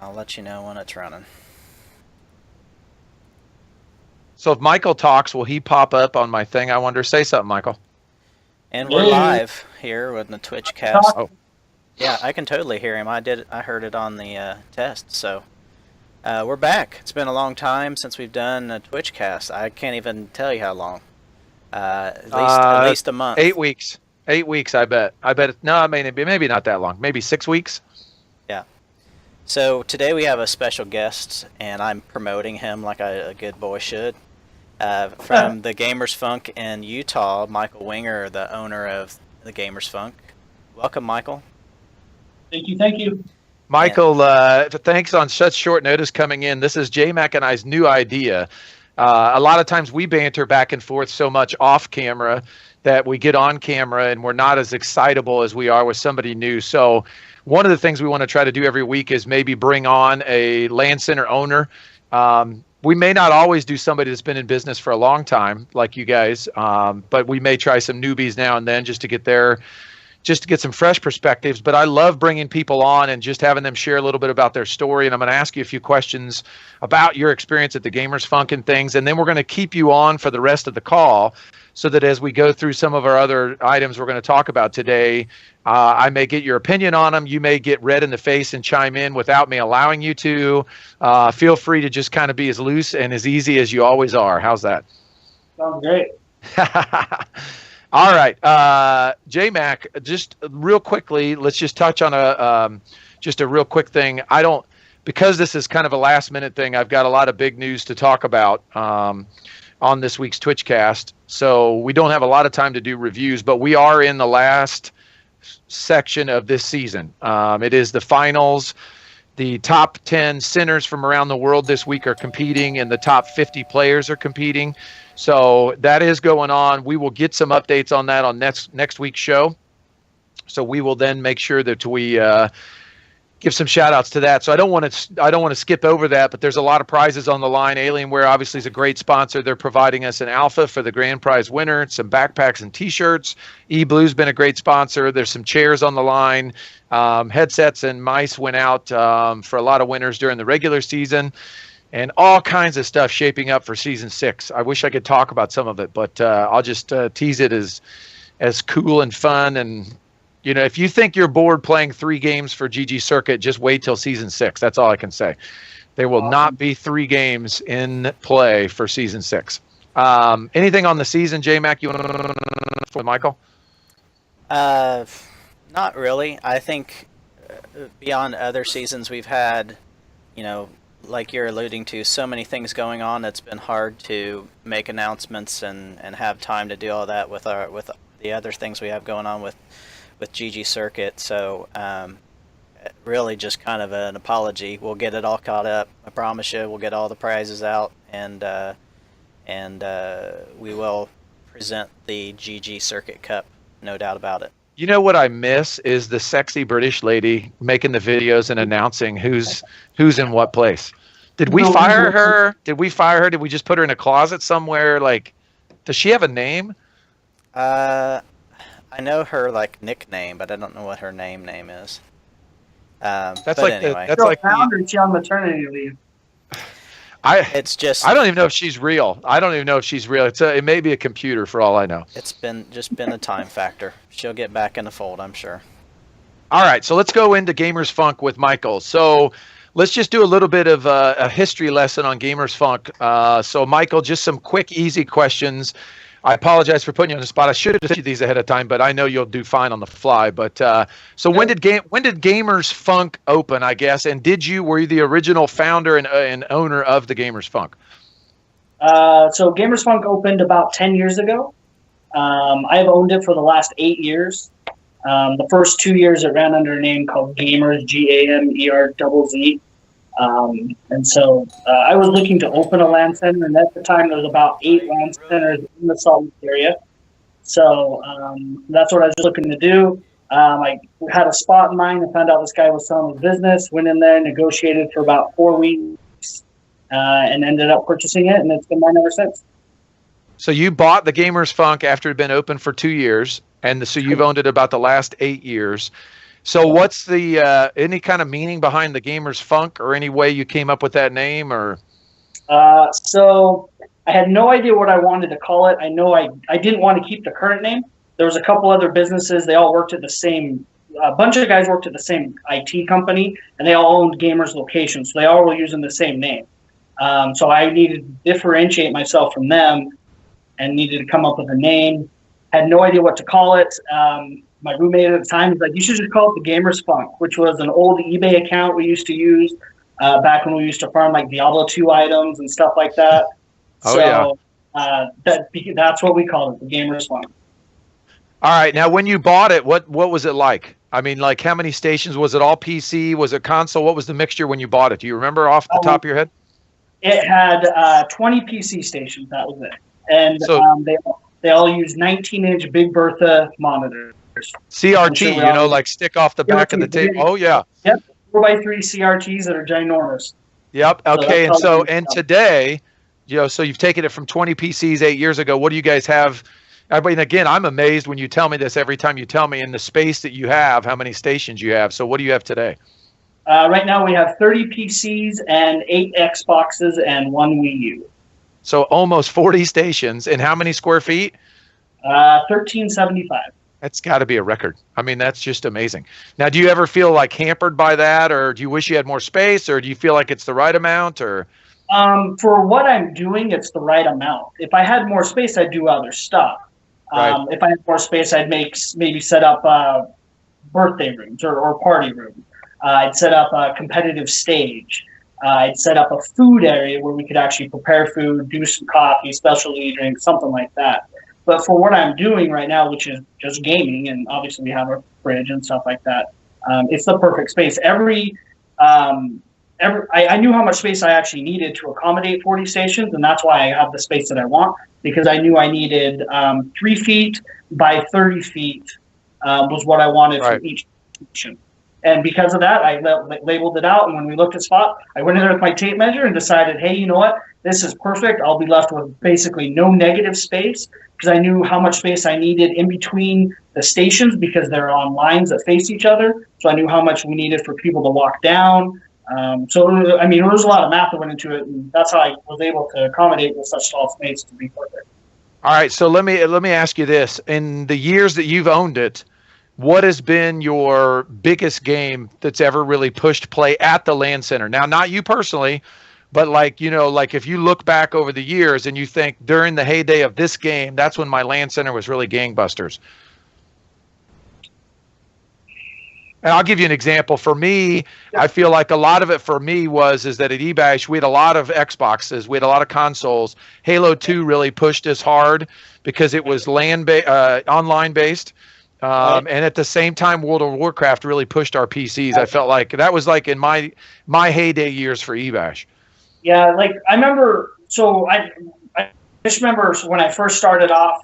I'll let you know when it's running. So if Michael talks, will he pop up on my thing? I wonder. Say something, Michael. And we're live here with the Twitch cast. Oh, Yeah, I can totally hear him. I heard it on the test. So we're back. It's been a long time since we've done a Twitch cast. I can't even tell you how long. At least a month. 8 weeks. 8 weeks, I bet. No, I mean, maybe not that long. Maybe 6 weeks. Yeah. So today we have a special guest, and I'm promoting him like a good boy should. From the Gamerz Funk in Utah, Michael Winger, the owner of the Gamerz Funk. Welcome, Michael. Thank you. Thank you. Michael, thanks on such short notice coming in. This is J-Mac and I's new idea. A lot of times we banter back and forth so much off camera that we get on camera and we're not as excitable as we are with somebody new. So one of the things we want to try to do every week is maybe bring on a LAN Center owner. We may not always do somebody that's been in business for a long time like you guys, but we may try some newbies now and then just to get some fresh perspectives. But I love bringing people on and just having them share a little bit about their story. And I'm going to ask you a few questions about your experience at the Gamerz Funk and things. And then we're going to keep you on for the rest of the call so that as we go through some of our other items we're going to talk about today, I may get your opinion on them. You may get red in the face and chime in without me allowing you to. Feel free to just kind of be as loose and as easy as you always are. How's that? Sounds great. All right, J-Mac, just real quickly, let's just touch on a real quick thing. Because this is kind of a last minute thing, I've got a lot of big news to talk about on this week's Twitchcast. So we don't have a lot of time to do reviews, but we are in the last section of this season. It is the finals. The top 10 centers from around the world this week are competing, and the top 50 players are competing. So that is going on. We will get some updates on that on next week's show. So we will then make sure that we give some shout outs to that. So I don't want to skip over that, but there's a lot of prizes on the line. Alienware obviously is a great sponsor. They're providing us an alpha for the grand prize winner, some backpacks and t-shirts. eBlue's been a great sponsor. There's some chairs on the line. Headsets and mice went out for a lot of winners during the regular season, and all kinds of stuff shaping up for season 6. I wish I could talk about some of it, but I'll just tease it as cool and fun. And you know, if you think you're bored playing 3 games for ggCircuit, just wait till season 6. That's all I can say. There will not be 3 games in play for season 6. Anything on the season, J-Mac, you want to for Michael? Not really. I think beyond other seasons we've had, you know, like you're alluding to, so many things going on. It's been hard to make announcements and have time to do all that with the other things we have going on with ggCircuit. So really just kind of an apology. We'll get it all caught up. I promise you, we'll get all the prizes out, and we will present the ggCircuit Cup, no doubt about it. You know what I miss is the sexy British lady making the videos and announcing who's in what place. Did we fire her? Did we just put her in a closet somewhere? Like, does she have a name? I know her like nickname, but I don't know what her name is. That's but like anyway. that's like She on maternity leave. I don't even know if she's real. It may be a computer for all I know. It's been a time factor. She'll get back in the fold, I'm sure. All right, so let's go into Gamerz Funk with Michael. So let's just do a little bit of a history lesson on Gamerz Funk. So Michael, just some quick, easy questions. I apologize for putting you on the spot. I should have sent you these ahead of time, but I know you'll do fine on the fly. But so when did Gamerz Funk open, I guess? And were you the original founder and owner of the Gamerz Funk? So Gamerz Funk opened about 10 years ago. I've owned it for the last 8 years. The first 2 years it ran under a name called Gamerz, GAMERZZ. And so I was looking to open a LAN center, and at the time there was about 8 LAN centers in the Salt Lake area. So that's what I was looking to do. I had a spot in mind and found out this guy was selling his business, went in there, negotiated for about 4 weeks, and ended up purchasing it, and it's been mine ever since. So you bought the Gamerz Funk after it had been open for 2 years, and so you've owned it about the last 8 years. So what's the any kind of meaning behind the Gamerz Funk, or any way you came up with that name? Or So I had no idea what I wanted to call it. I know I didn't want to keep the current name. There was a couple other businesses. They all worked at the same. A bunch of guys worked at the same IT company, and they all owned Gamerz locations. So they all were using the same name. So I needed to differentiate myself from them, and needed to come up with a name. Had no idea what to call it. My roommate at the time was like, "You should just call it the Gamerz Funk," which was an old eBay account we used to use back when we used to farm like Diablo 2 items and stuff like that. Oh, That's what we called it, the Gamerz Funk. all right, now when you bought it, what was it like? I mean, like how many stations? Was it all PC? Was it console? What was the mixture when you bought it? Do you remember off the top of your head? It had 20 PC stations. That was it, and So, they all use 19-inch Big Bertha monitors. CRT, like stick off the back of the table. Oh yeah. Yep, 4x3 CRTs that are ginormous. Yep. Okay. So And today, so you've taken it from 20 PCs 8 years ago. What do you guys have? I mean, again, I'm amazed when you tell me this every time you tell me in the space that you have, how many stations you have. So what do you have today? Right now we have 30 PCs and 8 Xboxes and 1 Wii U. So almost 40 stations. And how many square feet? 1375. That's got to be a record. I mean, that's just amazing. Now, do you ever feel like hampered by that, or do you wish you had more space, or do you feel like it's the right amount, or? For what I'm doing, it's the right amount. If I had more space, I'd do other stuff. Right. If I had more space, I'd maybe set up birthday rooms or party rooms. I'd set up a competitive stage. I'd set up a food area where we could actually prepare food, do some coffee, specialty drinks, something like that. But for what I'm doing right now, which is just gaming, and obviously we have a fridge and stuff like that, it's the perfect space. I knew how much space I actually needed to accommodate 40 stations, and that's why I have the space that I want, because I knew I needed 3 feet by 30 feet was what I wanted for each station. And because of that, I labeled it out, and when we looked at spot, I went in there with my tape measure and decided, hey, you know what? This is perfect. I'll be left with basically no negative space, because I knew how much space I needed in between the stations, because they're on lines that face each other. So I knew how much we needed for people to walk down. So, I mean, there was a lot of math that went into it, and that's how I was able to accommodate with such small space to be perfect. All right, so let me ask you this. In the years that you've owned it, what has been your biggest game that's ever really pushed play at the LAN Center? Now, not you personally, but like if you look back over the years and you think during the heyday of this game, that's when my LAN Center was really gangbusters. And I'll give you an example. For me, I feel like a lot of it for me is that at eBash, we had a lot of Xboxes, we had a lot of consoles. Halo 2 really pushed us hard because it was online based. And at the same time, World of Warcraft really pushed our PCs. I felt like that was like in my heyday years for eBash. Yeah, like I remember. So I just remember when I first started off,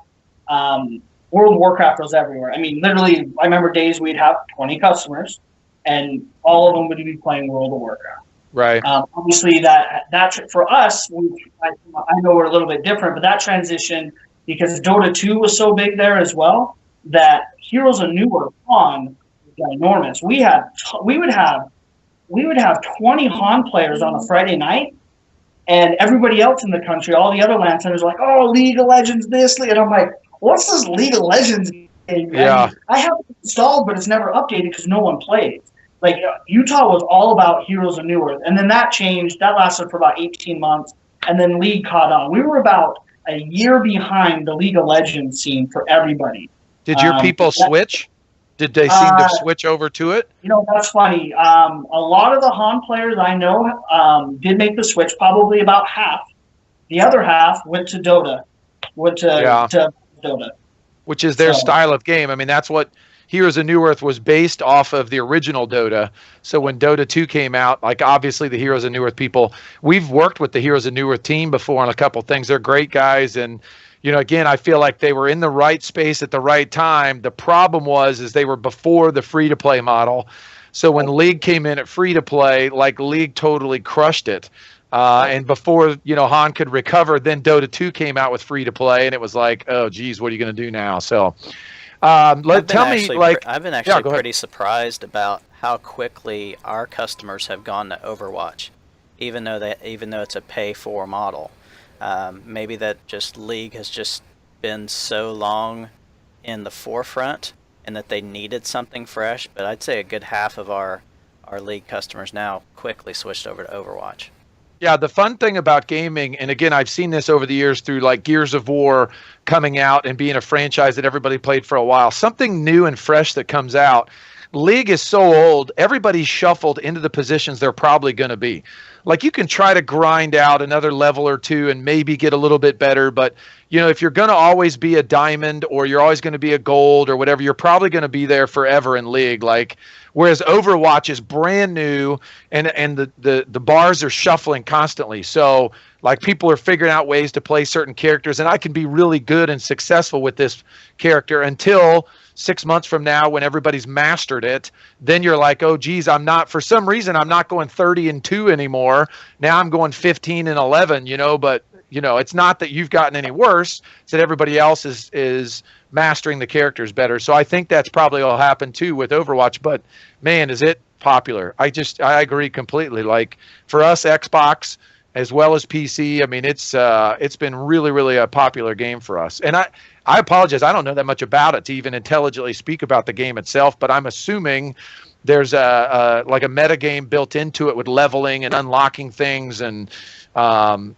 World of Warcraft was everywhere. I mean, literally, I remember days we'd have 20 customers, and all of them would be playing World of Warcraft. Right. Obviously, that for us, I know we're a little bit different, but that transition, because Dota 2 was so big there as well, that Heroes of Newer Han was enormous. We would have 20 Han players on a Friday night, and everybody else in the country, all the other LAN centers, like, oh, League of Legends, this, and I'm like, what's this League of Legends game? Yeah. I have it installed, but it's never updated because no one plays. Like, Utah was all about Heroes of Newer, and then that changed. That lasted for about 18 months, and then League caught on. We were about a year behind the League of Legends scene for everybody. Did your people switch? Did they seem to switch over to it? That's funny. A lot of the Han players I know did make the switch, probably about half. The other half went to Dota, to Dota. Which is their style of game. I mean, that's what Heroes of New Earth was based off of, the original Dota. So when Dota 2 came out, like obviously the Heroes of New Earth people, we've worked with the Heroes of New Earth team before on a couple things. They're great guys, and again, I feel like they were in the right space at the right time. The problem is they were before the free-to-play model. So when League came in at free-to-play, like League totally crushed it. And before, Han could recover, then Dota 2 came out with free-to-play, and it was like, oh, geez, what are you going to do now? So I've been Tell me, actually, like, I've been yeah, actually go ahead. pretty surprised about how quickly our customers have gone to Overwatch, even though it's a pay-for model. Maybe that just League has just been so long in the forefront, and that they needed something fresh. But I'd say a good half of our League customers now quickly switched over to Overwatch. Yeah, the fun thing about gaming, and again, I've seen this over the years through like Gears of War coming out and being a franchise that everybody played for a while, something new and fresh that comes out. League is so old, everybody's shuffled into the positions they're probably going to be. Like you can try to grind out another level or two and maybe get a little bit better, but if you're going to always be a diamond or you're always going to be a gold or whatever, you're probably going to be there forever in League. Like whereas Overwatch is brand new and the bars are shuffling constantly. So like people are figuring out ways to play certain characters, and I can be really good and successful with this character until 6 months from now when everybody's mastered it. Then you're like, oh geez, for some reason I'm not going 30-2 anymore. Now I'm going 15-11, but it's not that you've gotten any worse, it's that everybody else is mastering the characters better. So I think that's probably will happen too with Overwatch, but man, is it popular. I agree completely. Like for us, Xbox as well as PC, I mean, it's been really, really a popular game for us. And I apologize, I don't know that much about it to even intelligently speak about the game itself, but I'm assuming there's like a meta game built into it with leveling and unlocking things. And I'm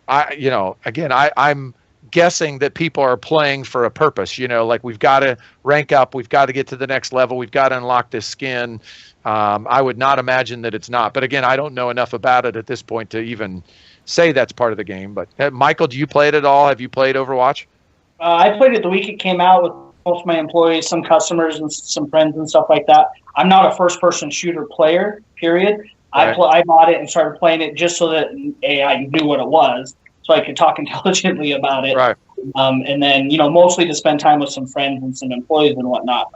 guessing that people are playing for a purpose, like we've got to rank up, we've got to get to the next level, we've got to unlock this skin. I would not imagine that it's not, but again, I don't know enough about it at this point to even say that's part of the game. But Michael, do you play it at all? Have you played Overwatch? I played it the week it came out with most of my employees, some customers, and some friends and stuff like that. I'm not a first-person shooter player, period. Right. I bought it and started playing it just so that I knew what it was, so I could talk intelligently about it. Right. And then, mostly to spend time with some friends and some employees and whatnot.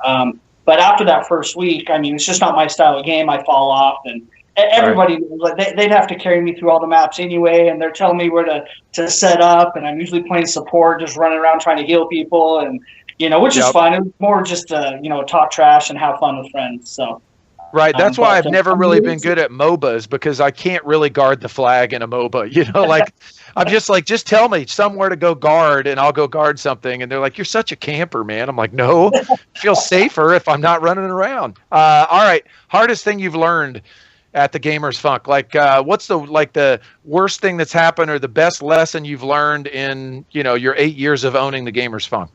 But after that first week, I mean, it's just not my style of game. I fall off, and everybody, right. They'd have to carry me through all the maps anyway, and they're telling me where to set up, and I'm usually playing support, just running around trying to heal people, and which is fun. It's more just to talk trash and have fun with friends. So. Right. That's why I've never really been good at MOBAs, because I can't really guard the flag in a MOBA. Like I'm just like, just tell me somewhere to go guard and I'll go guard something. And they're like, you're such a camper, man. I'm like, no, I feel safer if I'm not running around. All right. Hardest thing you've learned at the Gamerz Funk? Like, what's the worst thing that's happened or the best lesson you've learned in, your 8 years of owning the Gamerz Funk?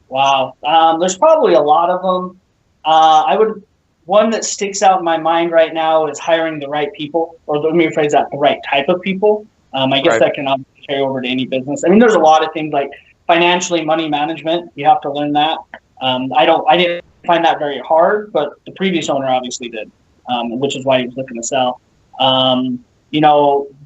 Wow. There's probably a lot of them. One that sticks out in my mind right now is hiring the right people, or let me rephrase that, the right type of people. I guess that can obviously carry over to any business. I mean, there's a lot of things like financially, money management. You have to learn that. I didn't find that very hard, but the previous owner obviously did, which is why he was looking to sell.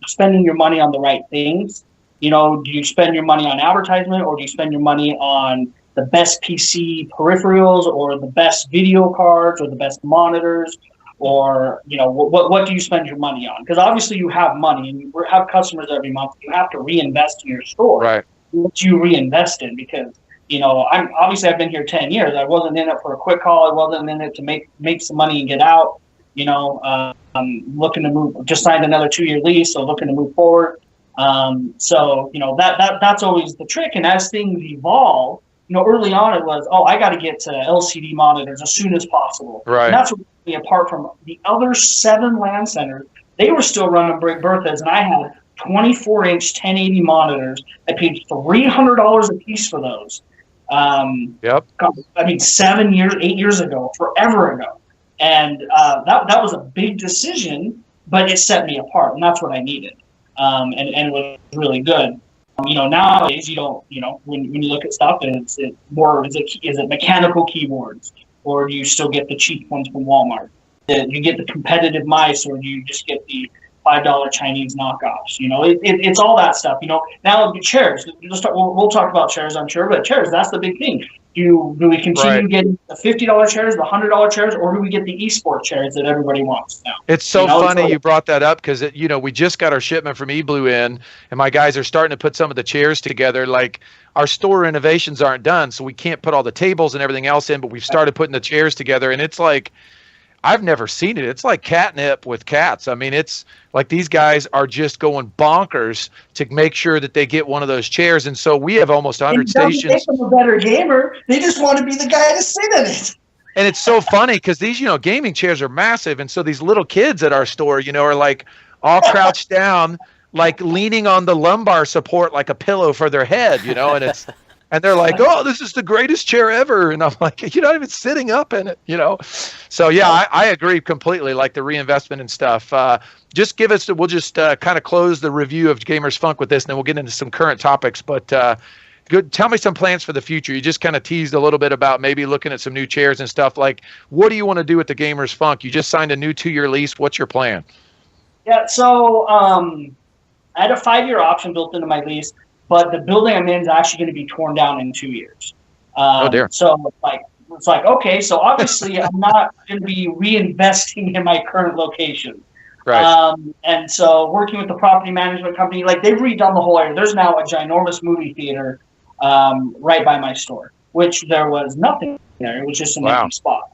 Spending your money on the right things. Do you spend your money on advertisement, or do you spend your money on the best PC peripherals, or the best video cards, or the best monitors, or what do you spend your money on? Because obviously you have money and you have customers every month. You have to reinvest in your store. Right. What do you reinvest in? Because I've been here 10 years. I wasn't in it for a quick call. I wasn't in it to make some money and get out. I'm looking to move. Just signed another 2-year lease, so looking to move forward. That's always the trick. And as things evolve, early on it was, I got to get to LCD monitors as soon as possible. Right. And that's what set me apart from the other 7 LAN centers. They were still running Big Berthas, and I had 24-inch 1080 monitors. I paid $300 a piece for those. Yep. I mean, 8 years ago, forever ago. And that was a big decision, but it set me apart, and that's what I needed. And it was really good. Nowadays you don't. When you look at stuff, is it mechanical keyboards, or do you still get the cheap ones from Walmart? Do you get the competitive mice, or do you just get the $5 Chinese knockoffs? It's all that stuff. Now chairs. We'll talk about chairs, I'm sure, but chairs, that's the big thing. Do we continue Right. getting the $50 chairs, the $100 chairs, or do we get the esports chairs that everybody wants now? It's so funny So you brought that up because, we just got our shipment from eBlue in, and my guys are starting to put some of the chairs together. Like, our store renovations aren't done, so we can't put all the tables and everything else in, but we've started putting the chairs together, and it's like, I've never seen it. It's like catnip with cats. I mean, it's like these guys are just going bonkers to make sure that they get one of those chairs. And so we have almost 100 it doesn't stations. make them a better gamer. They just want to be the guy to sit in it. And it's so funny because these, gaming chairs are massive. And so these little kids at our store, are like all crouched down, like leaning on the lumbar support like a pillow for their head, and they're like, oh, this is the greatest chair ever. And I'm like, you're not even sitting up in it, So, yeah, I agree completely, like the reinvestment and stuff. Just give us, we'll just kind of close the review of Gamerz Funk with this, and then we'll get into some current topics. But tell me some plans for the future. You just kind of teased a little bit about maybe looking at some new chairs and stuff. Like, what do you want to do with the Gamerz Funk? You just signed a new 2-year lease. What's your plan? Yeah, so I had a 5-year option built into my lease. But the building I'm in is actually going to be torn down in 2 years. Oh dear! So it's like okay. So obviously I'm not going to be reinvesting in my current location. Right. And so working with the property management company, like they've redone the whole area. There's now a ginormous movie theater right by my store, which there was nothing there. It was just an empty spot.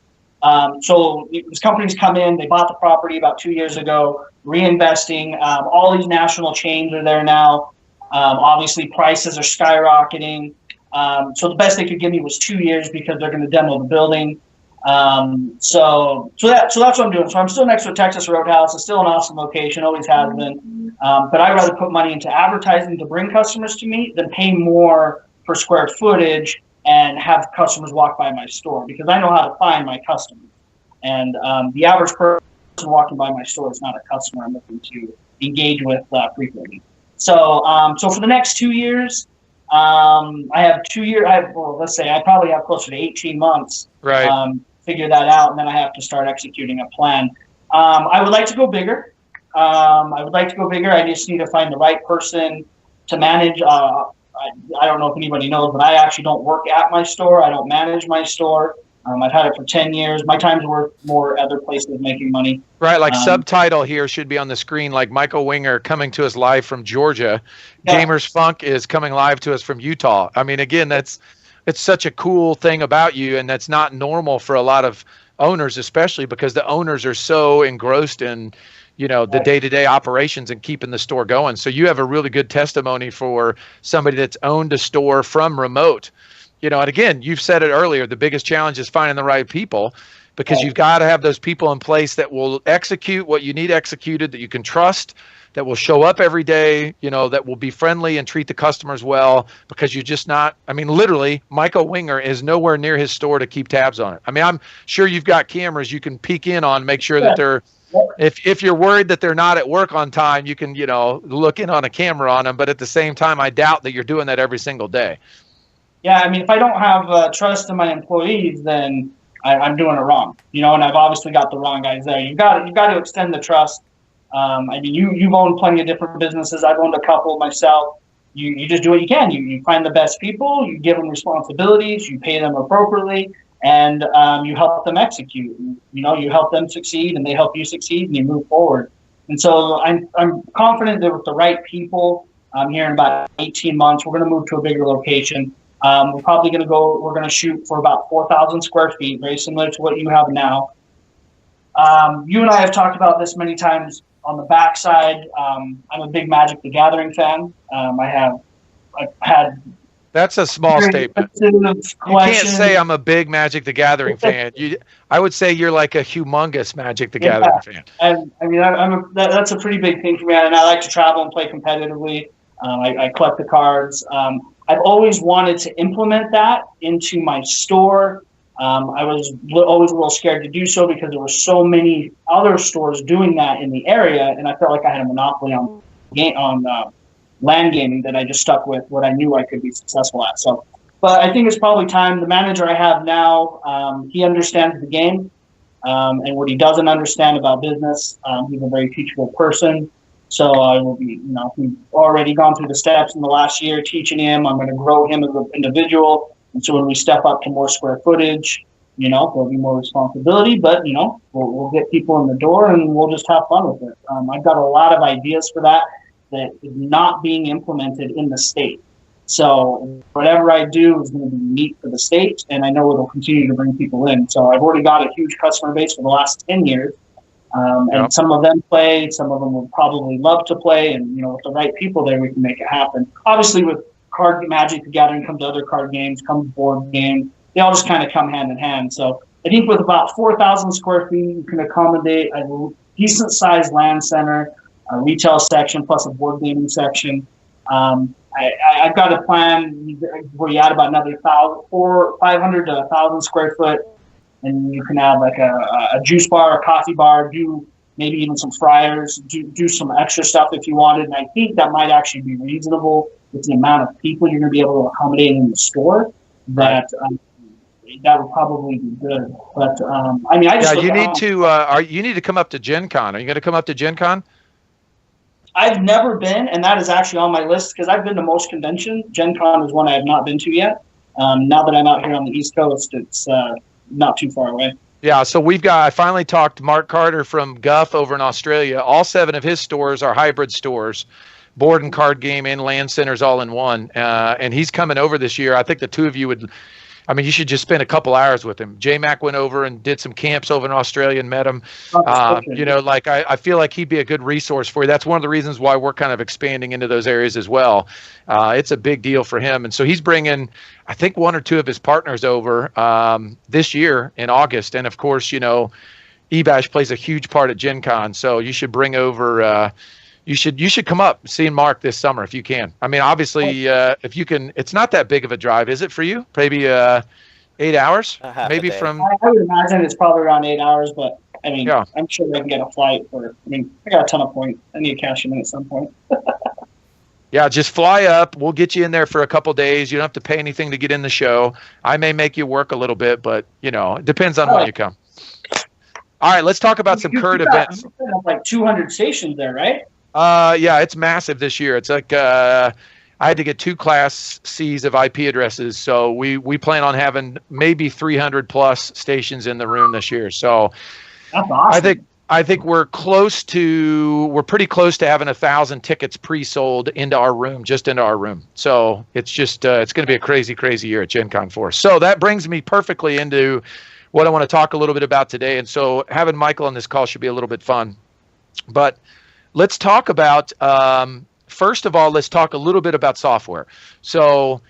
So these companies come in. They bought the property about 2 years ago, reinvesting. All these national chains are there now. Obviously, prices are skyrocketing. So the best they could give me was 2 years because they're going to demo the building. So that's what I'm doing. So I'm still next to a Texas Roadhouse. It's still an awesome location, always has been. But I'd rather put money into advertising to bring customers to me than pay more for square footage and have customers walk by my store because I know how to find my customers. And the average person walking by my store is not a customer I'm looking to engage with frequently. So, for the next 2 years, I have 2 years. Let's say I probably have closer to 18 months. Right. Figure that out, and then I have to start executing a plan. I would like to go bigger. I just need to find the right person to manage. I don't know if anybody knows, but I actually don't work at my store. I don't manage my store. I've had it for 10 years. My time's worth more other places making money. Right, like subtitle here should be on the screen, like Michael Winger coming to us live from Georgia. Yeah. Gamerz Funk is coming live to us from Utah. I mean, again, it's such a cool thing about you, and that's not normal for a lot of owners, especially because the owners are so engrossed in, the day-to-day operations and keeping the store going. So you have a really good testimony for somebody that's owned a store from remote. And again, you've said it earlier, the biggest challenge is finding the right people because you've got to have those people in place that will execute what you need executed, that you can trust, that will show up every day, that will be friendly and treat the customers well because you're just not, literally, Michael Winger is nowhere near his store to keep tabs on it. I'm sure you've got cameras you can peek in on, make sure that they're, if you're worried that they're not at work on time, you can, look in on a camera on them. But at the same time, I doubt that you're doing that every single day. Yeah, if I don't have trust in my employees, then I'm doing it wrong. And I've obviously got the wrong guys there. You've got to extend the trust. You've owned plenty of different businesses. I've owned a couple myself. You just do what you can. You find the best people. You give them responsibilities. You pay them appropriately, and you help them execute. You help them succeed, and they help you succeed, and you move forward. And so I'm confident that with the right people, here in about 18 months, we're going to move to a bigger location. We're probably going to shoot for about 4,000 square feet, very similar to what you have now. You and I have talked about this many times on the backside. I'm a big Magic the Gathering fan. I've had. That's a small statement. You can't say I'm a big Magic the Gathering fan. I would say you're like a humongous Magic the Gathering fan. That's a pretty big thing for me, and I like to travel and play competitively. I collect the cards. I've always wanted to implement that into my store. I was always a little scared to do so because there were so many other stores doing that in the area, and I felt like I had a monopoly on LAN gaming that I just stuck with what I knew I could be successful at. So, but I think it's probably time. The manager I have now, he understands the game and what he doesn't understand about business. He's a very teachable person. So I will be, we've already gone through the steps in the last year teaching him. I'm going to grow him as an individual. And so when we step up to more square footage, there'll be more responsibility, but, we'll get people in the door and we'll just have fun with it. I've got a lot of ideas for that is not being implemented in the state. So whatever I do is going to be neat for the state, and I know it'll continue to bring people in. So I've already got a huge customer base for the last 10 years. And some of them play, some of them will probably love to play, and with the right people there, we can make it happen. Obviously, with Magic the Gathering comes other card games, comes board games. They all just kind of come hand in hand. So I think with about 4,000 square feet, you can accommodate a decent-sized LAN center, a retail section, plus a board gaming section. I've got a plan where you add about another 500 to 1,000 square foot, and you can add like a juice bar, a coffee bar, do maybe even some fryers, do some extra stuff if you wanted. And I think that might actually be reasonable with the amount of people you're going to be able to accommodate in the store. That would probably be good. But you need to come up to Gen Con. Are you going to come up to Gen Con? I've never been, and that is actually on my list because I've been to most conventions. Gen Con is one I have not been to yet. Now that I'm out here on the East Coast, it's not too far away. Yeah, so I finally talked to Mark Carter from Guff over in Australia. All 7 of his stores are hybrid stores, board and card game and LAN centers all in one. And he's coming over this year. I think the two of you you should just spend a couple hours with him. J-Mac went over and did some camps over in Australia and met him. I feel like he'd be a good resource for you. That's one of the reasons why we're kind of expanding into those areas as well. It's a big deal for him. And so he's bringing, I think, 1 or 2 of his partners over this year in August. And of course, eBash plays a huge part at Gen Con. So you should bring over, you should come up, see Mark this summer if you can. I mean, obviously, if you can, it's not that big of a drive, is it for you? Maybe 8 hours? Maybe from. I would imagine it's probably around 8 hours, but I'm sure I can get a flight I got a ton of points. I need to cash them in at some point. Yeah, just fly up. We'll get you in there for a couple days. You don't have to pay anything to get in the show. I may make you work a little bit, but it depends on when you come. All right, let's talk about some current events. Like 200 stations there, right? Yeah, it's massive this year. It's like I had to get 2 Class Cs of IP addresses, so we plan on having maybe 300 plus stations in the room this year. So that's awesome. I think we're pretty close to having 1,000 tickets pre-sold into our room. So it's just it's going to be a crazy, crazy year at Gen Con for us. So that brings me perfectly into what I want to talk a little bit about today. And so having Michael on this call should be a little bit fun, but let's talk about, first of all, let's talk a little bit about software. So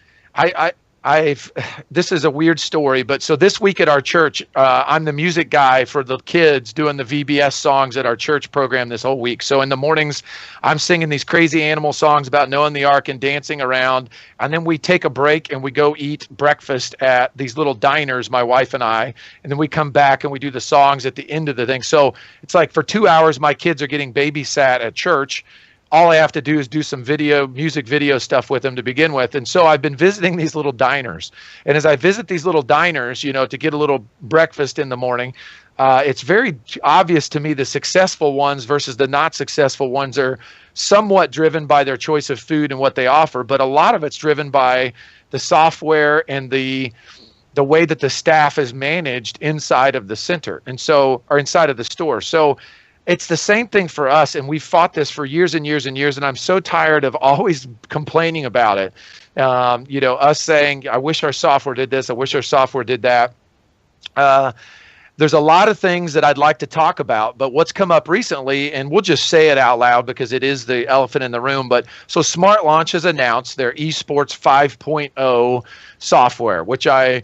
this is a weird story, but so this week at our church, I'm the music guy for the kids doing the VBS songs at our church program this whole week. So in the mornings, I'm singing these crazy animal songs about Noah and the Ark and dancing around. And then we take a break and we go eat breakfast at these little diners, my wife and I. And then we come back and we do the songs at the end of the thing. So it's like for 2 hours, my kids are getting babysat at church. All I have to do is do some music video stuff with them to begin with. And so I've been visiting these little diners. And as I visit these little diners, to get a little breakfast in the morning, it's very obvious to me the successful ones versus the not successful ones are somewhat driven by their choice of food and what they offer. But a lot of it's driven by the software and the way that the staff is managed inside of the center or inside of the store. So it's the same thing for us, and we've fought this for years and years and years, and I'm so tired of always complaining about it. Us saying, I wish our software did this, I wish our software did that. There's a lot of things that I'd like to talk about, but what's come up recently, and we'll just say it out loud because it is the elephant in the room, but so SmartLaunch has announced their Esports 5.0 software, which I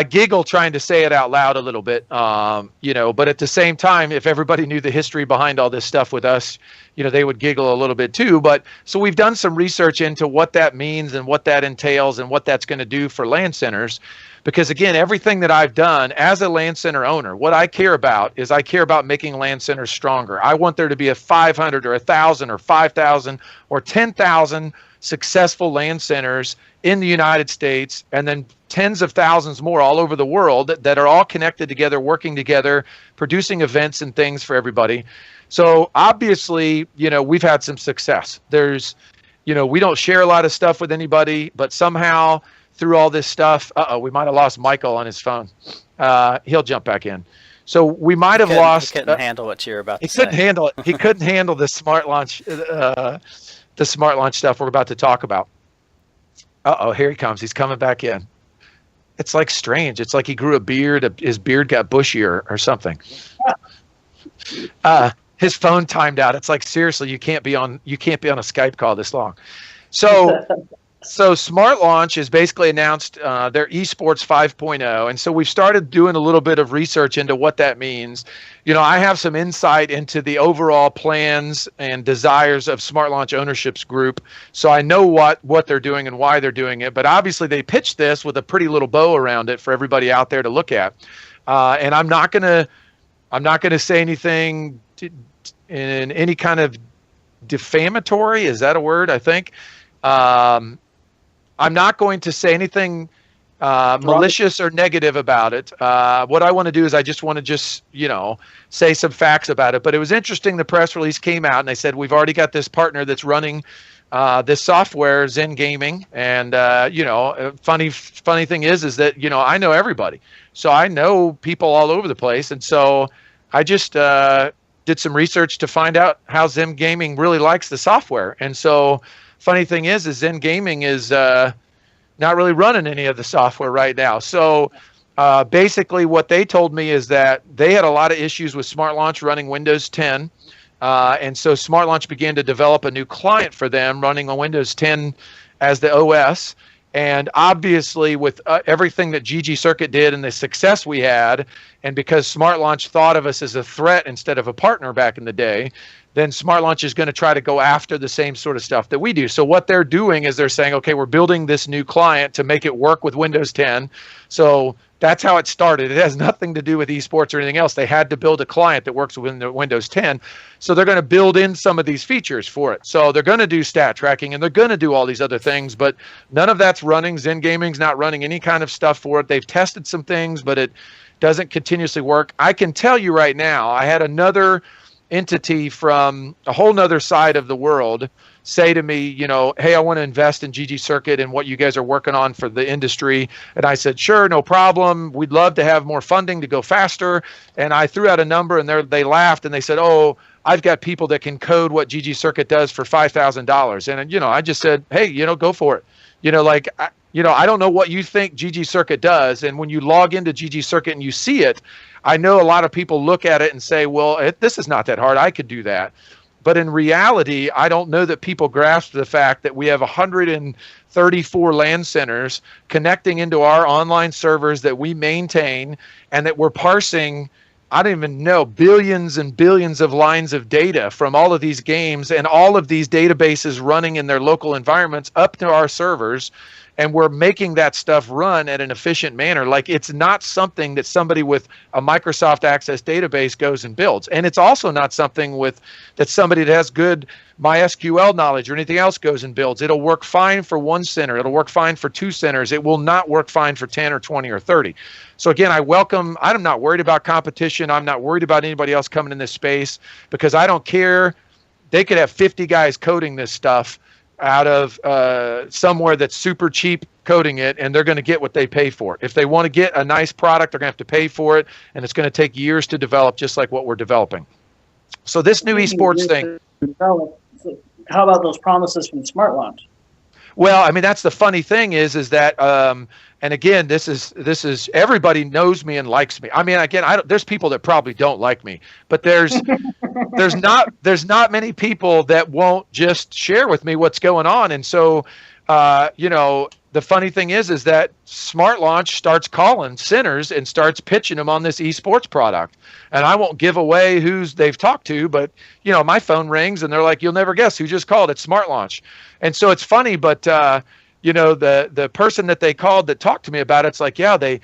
giggle trying to say it out loud a little bit, but at the same time, if everybody knew the history behind all this stuff with us, they would giggle a little bit too. But so we've done some research into what that means and what that entails and what that's going to do for LAN centers. Because again, everything that I've done as a LAN center owner, what I care about is making LAN centers stronger. I want there to be a 500 or 1,000 or 5,000 or 10,000 successful LAN centers in the United States, and then tens of thousands more all over the world that are all connected together, working together, producing events and things for everybody. So obviously, we've had some success. We don't share a lot of stuff with anybody, but somehow through all this stuff. We might have lost Michael on his phone. He'll jump back in. So we might have lost. He couldn't handle what you were about to say. He couldn't handle it. He couldn't handle the SmartLaunch stuff we're about to talk about. Here he comes. He's coming back in. It's like strange. It's like he grew a beard. His beard got bushier or something. His phone timed out. It's like, seriously, you can't be on a Skype call this long. So SmartLaunch has basically announced their Esports 5.0, and so we've started doing a little bit of research into what that means. I have some insight into the overall plans and desires of SmartLaunch Ownership's group, so I know what they're doing and why they're doing it. But obviously, they pitched this with a pretty little bow around it for everybody out there to look at. And I'm not gonna say anything in any kind of defamatory. Is that a word? I think. I'm not going to say anything malicious or negative about it. What I want to do is I just want to say some facts about it. But it was interesting. The press release came out and they said, we've already got this partner that's running this software, Zen Gaming. And, funny thing is that, I know everybody. So I know people all over the place. And so I just did some research to find out how Zen Gaming really likes the software. And so funny thing is Zen Gaming is not really running any of the software right now. So basically what they told me is that they had a lot of issues with SmartLaunch running Windows 10. And so SmartLaunch began to develop a new client for them running on Windows 10 as the OS. And obviously with everything that ggCircuit did and the success we had, and because SmartLaunch thought of us as a threat instead of a partner back in the day, then SmartLaunch is going to try to go after the same sort of stuff that we do. So what they're doing is they're saying, okay, we're building this new client to make it work with Windows 10. So that's how it started. It has nothing to do with esports or anything else. They had to build a client that works with Windows 10. So they're going to build in some of these features for it. So they're going to do stat tracking and they're going to do all these other things, but none of that's running. Zen Gaming's not running any kind of stuff for it. They've tested some things, but it doesn't continuously work. I can tell you right now, I had another entity from a whole nother side of the world say to me, hey, I want to invest in ggCircuit and what you guys are working on for the industry. And I said, sure, no problem. We'd love to have more funding to go faster. And I threw out a number and they laughed and they said, oh, I've got people that can code what ggCircuit does for $5,000. And, I just said, hey, go for it. I don't know what you think ggCircuit does. And when you log into ggCircuit and you see it, I know a lot of people look at it and say, well, this is not that hard. I could do that. But in reality, I don't know that people grasp the fact that we have 134 LAN centers connecting into our online servers that we maintain, and that we're parsing, I don't even know, billions and billions of lines of data from all of these games and all of these databases running in their local environments up to our servers. And we're making that stuff run at an efficient manner. Like, it's not something that somebody with a Microsoft Access database goes and builds. And it's also not something that somebody that has good MySQL knowledge or anything else goes and builds. It'll work fine for one center. It'll work fine for two centers. It will not work fine for 10 or 20 or 30. So again, I'm not worried about competition. I'm not worried about anybody else coming in this space, because I don't care. They could have 50 guys coding this stuff out of somewhere that's super cheap coding it, and they're going to get what they pay for. If they want to get a nice product, they're going to have to pay for it, and it's going to take years to develop, just like what we're developing. So this new esports thing. How about those promises from SmartLaunch? Well, I mean, that's the funny thing is that, and again, this is everybody knows me and likes me. I mean, again, there's people that probably don't like me, but there's not many people that won't just share with me what's going on. And so, the funny thing is that SmartLaunch starts calling centers and starts pitching them on this esports product. And I won't give away who's they've talked to, but my phone rings and they're like, you'll never guess who just called. It's SmartLaunch. And so it's funny, but the person that they called that talked to me about it's like, yeah, they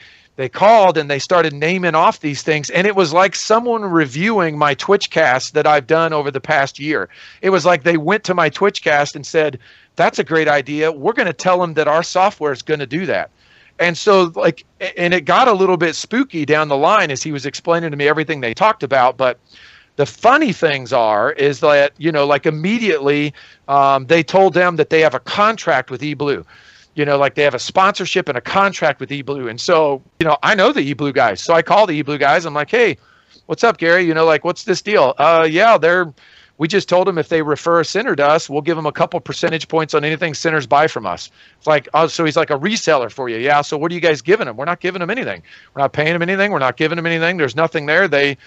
called and they started naming off these things, and it was like someone reviewing my Twitchcast that I've done over the past year. It was like they went to my Twitchcast and said, that's a great idea. We're going to tell them that our software is going to do that. And so and it got a little bit spooky down the line as he was explaining to me everything they talked about. But the funny things is that, immediately they told them that they have a contract with eBlue. like they have a sponsorship and a contract with eBlue. And so, I know the eBlue guys. So I call the eBlue guys. I'm like, hey, what's up, Gary? What's this deal? We just told them if they refer a center to us, we'll give them a couple percentage points on anything centers buy from us. It's like, oh, so he's like a reseller for you. Yeah. So what are you guys giving them? We're not giving them anything. We're not paying them anything. We're not giving them anything. There's nothing there. They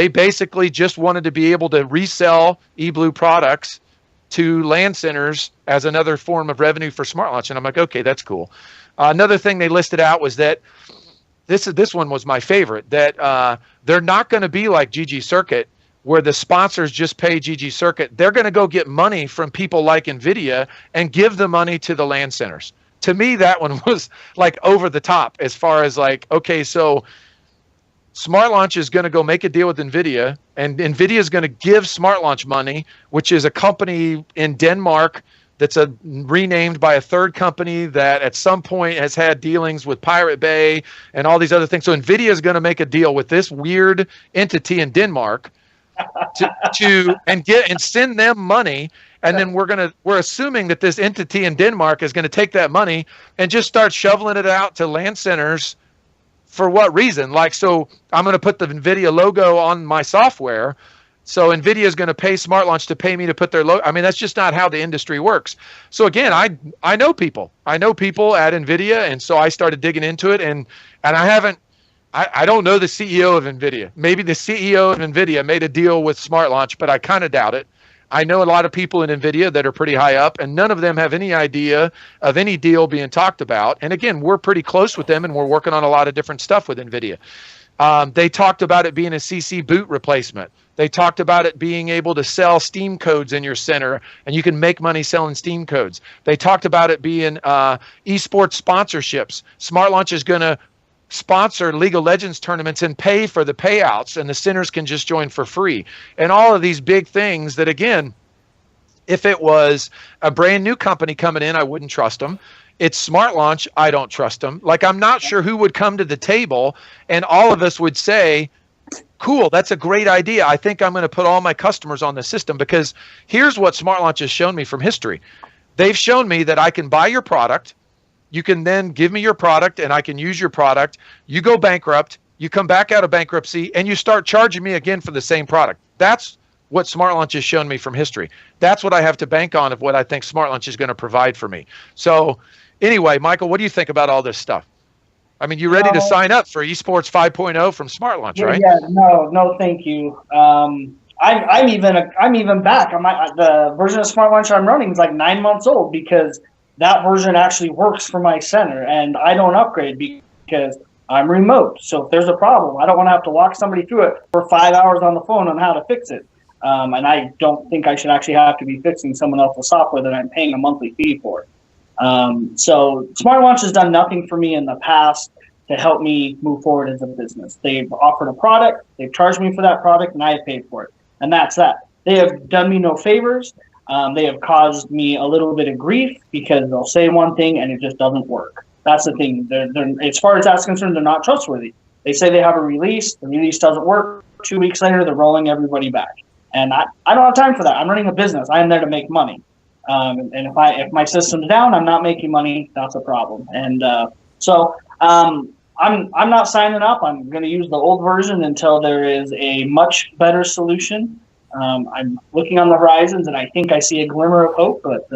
basically just wanted to be able to resell eBlue products to LAN centers as another form of revenue for SmartLaunch. And I'm like, okay, that's cool. Another thing they listed out was that this one was my favorite, that they're not going to be like ggCircuit, where the sponsors just pay ggCircuit. They're going to go get money from people like NVIDIA and give the money to the LAN centers. To me, that one was like over the top as far as like, okay, so SmartLaunch is going to go make a deal with NVIDIA, and NVIDIA is going to give SmartLaunch money, which is a company in Denmark that's renamed by a third company that at some point has had dealings with Pirate Bay and all these other things. So NVIDIA is going to make a deal with this weird entity in Denmark and send them money, and then we're assuming that this entity in Denmark is going to take that money and just start shoveling it out to LAN centers. For what reason? So I'm going to put the NVIDIA logo on my software, so NVIDIA is going to pay SmartLaunch to pay me to put their logo. I mean, that's just not how the industry works. So again, I know people at NVIDIA, and so I started digging into it, and I don't know the CEO of NVIDIA. Maybe the CEO of NVIDIA made a deal with SmartLaunch, but I kind of doubt it. I know a lot of people in NVIDIA that are pretty high up, and none of them have any idea of any deal being talked about. And again, we're pretty close with them, and we're working on a lot of different stuff with NVIDIA. They talked about it being a CC boot replacement. They talked about it being able to sell Steam codes in your center, and you can make money selling Steam codes. They talked about it being esports sponsorships. SmartLaunch is going to sponsor League of Legends tournaments and pay for the payouts, and the centers can just join for free. And all of these big things that, again, if it was a brand new company coming in, I wouldn't trust them. It's SmartLaunch, I don't trust them. I'm not sure who would come to the table and all of us would say, cool, that's a great idea. I think I'm going to put all my customers on the system, because here's what SmartLaunch has shown me from history. They've shown me that I can buy your product. You can then give me your product and I can use your product. You go bankrupt, you come back out of bankruptcy, and you start charging me again for the same product. That's what SmartLaunch has shown me from history. That's what I have to bank on of what I think SmartLaunch is going to provide for me. So anyway, Michael, what do you think about all this stuff? I mean, you ready to sign up for Esports 5.0 from SmartLaunch, right? Yeah, no, thank you. I'm even back. The version of SmartLaunch I'm running is like 9 months old, because that version actually works for my center, and I don't upgrade because I'm remote. So if there's a problem, I don't want to have to walk somebody through it for 5 hours on the phone on how to fix it. And I don't think I should actually have to be fixing someone else's software that I'm paying a monthly fee for. So SmartLaunch has done nothing for me in the past to help me move forward as a business. They've offered a product, they've charged me for that product, and I have paid for it. And that's that. They have done me no favors. They have caused me a little bit of grief, because they'll say one thing and it just doesn't work. That's the thing. They're, as far as that's concerned, they're not trustworthy. They say they have a release. The release doesn't work. 2 weeks later, they're rolling everybody back. And I don't have time for that. I'm running a business. I'm there to make money. And if my system's down, I'm not making money. That's a problem. And so I'm not signing up. I'm going to use the old version until there is a much better solution. I'm looking on the horizons, and I think I see a glimmer of hope, but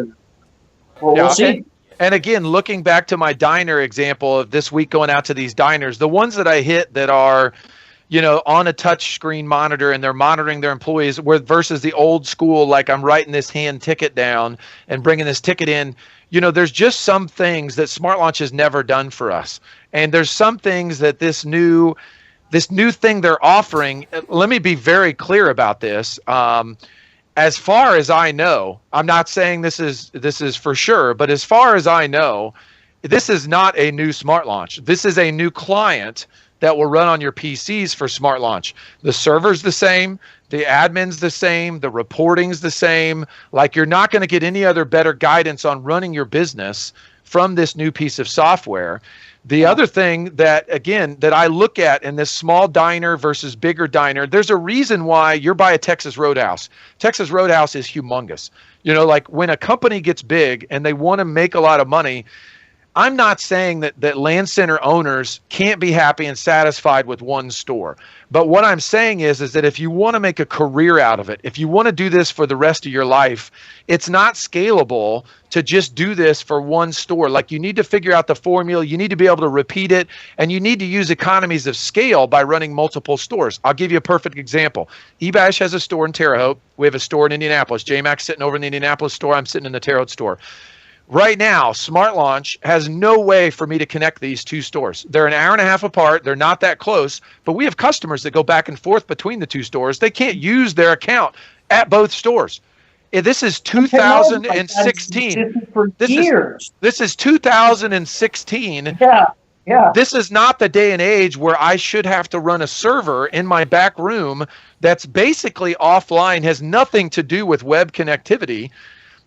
we'll see. And again, looking back to my diner example of this week going out to these diners, the ones that I hit that are, on a touch screen monitor and they're monitoring their employees, versus the old school, like I'm writing this hand ticket down and bringing this ticket in, there's just some things that SmartLaunch has never done for us. And there's some things that this new thing they're offering, let me be very clear about this. As far as I know, I'm not saying this is for sure, but as far as I know, this is not a new SmartLaunch. This is a new client that will run on your PCs for SmartLaunch. The server's the same, the admin's the same, the reporting's the same. Like, you're not going to get any other better guidance on running your business from this new piece of software. The other thing that, again, that I look at in this small diner versus bigger diner, there's a reason why you're by a Texas Roadhouse. Texas Roadhouse is humongous. Like when a company gets big and they want to make a lot of money, I'm not saying that LAN Center owners can't be happy and satisfied with one store. But what I'm saying is that if you want to make a career out of it, if you want to do this for the rest of your life, it's not scalable to just do this for one store. Like, you need to figure out the formula. You need to be able to repeat it, and you need to use economies of scale by running multiple stores. I'll give you a perfect example. eBash has a store in Terre Haute. We have a store in Indianapolis. J-Mac's sitting over in the Indianapolis store. I'm sitting in the Terre Haute store. Right now, SmartLaunch has no way for me to connect these two stores. They're an hour and a half apart. They're not that close, but we have customers that go back and forth between the two stores. They can't use their account at both stores. This is 2016. This is 2016. Yeah. This is not the day and age where I should have to run a server in my back room that's basically offline, has nothing to do with web connectivity.